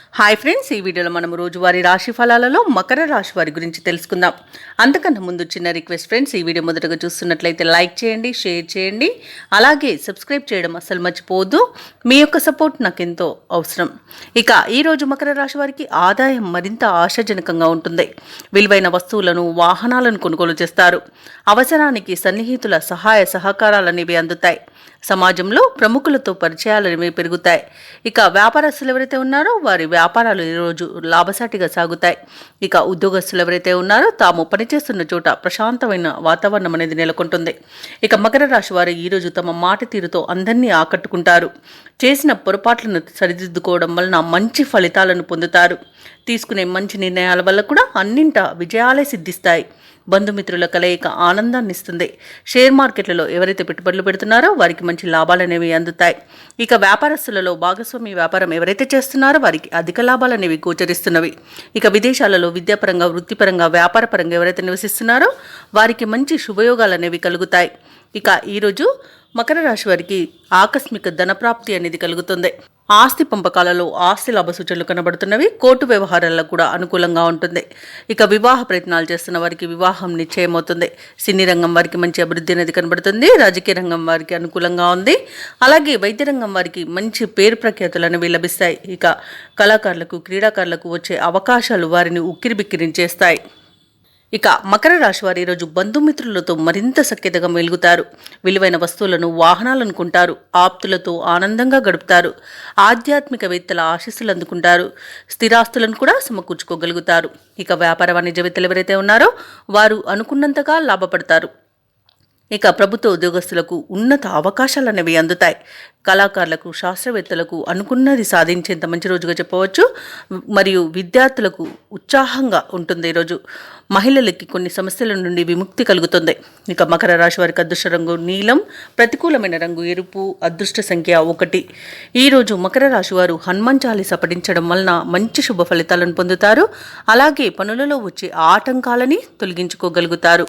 Hi friends, ఈ వీడియోలో మనం రోజువారీ రాశి ఫలాలలో మకర రాశి వారి గురించి తెలుసుకుందాం. అంతకన్నా ముందు చిన్న రిక్వెస్ట్ ఫ్రెండ్స్, ఈ వీడియో మొదటగా చూస్తున్నట్లయితే లైక్ చేయండి, షేర్ చేయండి, అలాగే సబ్స్క్రైబ్ చేయడం అస్సలు మర్చిపోవద్దు. మీ యొక్క సపోర్ట్ నాకు ఎంతో అవసరం. ఇక ఈరోజు మకర రాశి వారికి ఆదాయం మరింత ఆశాజనకంగా ఉంటుంది. విలువైన వస్తువులను, వాహనాలను కొనుగోలు చేస్తారు. అవసరానికి సన్నిహితుల సహాయ సహకారాలనేవి అందుతాయి. సమాజంలో ప్రముఖులతో పరిచయాలనేవి పెరుగుతాయి. ఇక వ్యాపారస్తులు ఎవరైతే ఉన్నారో వారి వ్యాపారాలు ఈరోజు లాభసాటిగా సాగుతాయి. ఇక ఉద్యోగస్తులు ఎవరైతే ఉన్నారో తాము పనిచేస్తున్న చోట ప్రశాంతమైన వాతావరణం అనేది నెలకొంటుంది. ఇక మకర రాశి వారు ఈరోజు తమ మాట తీరుతో అందరినీ ఆకట్టుకుంటారు. చేసిన పొరపాట్లను సరిదిద్దుకోవడం వలన మంచి ఫలితాలను పొందుతారు. తీసుకునే మంచి నిర్ణయాల వల్ల కూడా అన్నింటా విజయాలే సిద్ధిస్తాయి. బంధుమిత్రుల కలయిక ఆనందాన్ని ఇస్తుంది. షేర్ మార్కెట్లలో ఎవరైతే పెట్టుబడులు పెడుతున్నారో వారికి మంచి లాభాలు అనేవి అందుతాయి. ఇక వ్యాపారస్తులలో భాగస్వామి వ్యాపారం ఎవరైతే చేస్తున్నారో వారికి అధిక లాభాలు అనేవి గోచరిస్తున్నవి. ఇక విదేశాలలో విద్యాపరంగా, వృత్తిపరంగా, వ్యాపారపరంగా ఎవరైతే నివసిస్తున్నారో వారికి మంచి శుభయోగాలు అనేవి కలుగుతాయి. ఇక ఈరోజు మకర రాశి వారికి ఆకస్మిక ధనప్రాప్తి అనేది కలుగుతుంది. ఆస్తి పంపకాలలో ఆస్తి లాభ సూచనలు కనబడుతున్నవి. కోర్టు వ్యవహారాలకు కూడా అనుకూలంగా ఉంటుంది. ఇక వివాహ ప్రయత్నాలు చేస్తున్న వారికి వివాహం నిశ్చయమవుతుంది. సినీ రంగం వారికి మంచి అభివృద్ధి అనేది కనబడుతుంది. రాజకీయ రంగం వారికి అనుకూలంగా ఉంది. అలాగే వైద్య రంగం వారికి మంచి పేరు ప్రఖ్యాతులు అనేవి లభిస్తాయి. ఇక కళాకారులకు, క్రీడాకారులకు వచ్చే అవకాశాలు వారిని ఉక్కిరిబిక్కిరించేస్తాయి. ఇక మకర రాశి వారు ఈరోజు బంధుమిత్రులతో మరింత సఖ్యతగా మెలుగుతారు. విలువైన వస్తువులను, వాహనాలను కొంటారు. ఆప్తులతో ఆనందంగా గడుపుతారు. ఆధ్యాత్మికవేత్తల ఆశీస్సులు అందుకుంటారు. స్థిరాస్తులను కూడా సమకూర్చుకోగలుగుతారు. ఇక వ్యాపార వాణిజ్యవేత్తలు ఎవరైతే ఉన్నారో వారు అనుకున్నంతగా లాభపడతారు. ఇక ప్రభుత్వ ఉద్యోగస్తులకు ఉన్నత అవకాశాలు అనేవి అందుతాయి. కళాకారులకు, శాస్త్రవేత్తలకు అనుకున్నది సాధించేంత మంచి రోజుగా చెప్పవచ్చు. మరియు విద్యార్థులకు ఉత్సాహంగా ఉంటుంది ఈరోజు. మహిళలకి కొన్ని సమస్యల నుండి విముక్తి కలుగుతుంది. ఇక మకర రాశి వారికి అదృష్ట రంగు నీలం, ప్రతికూలమైన రంగు ఎరుపు, అదృష్ట సంఖ్య 1. ఈరోజు మకర రాశి వారు హనుమాన్ చాలీసా పఠించడం వలన మంచి శుభ ఫలితాలను పొందుతారు. అలాగే పనులలో వచ్చే ఆటంకాలని తొలగించుకోగలుగుతారు.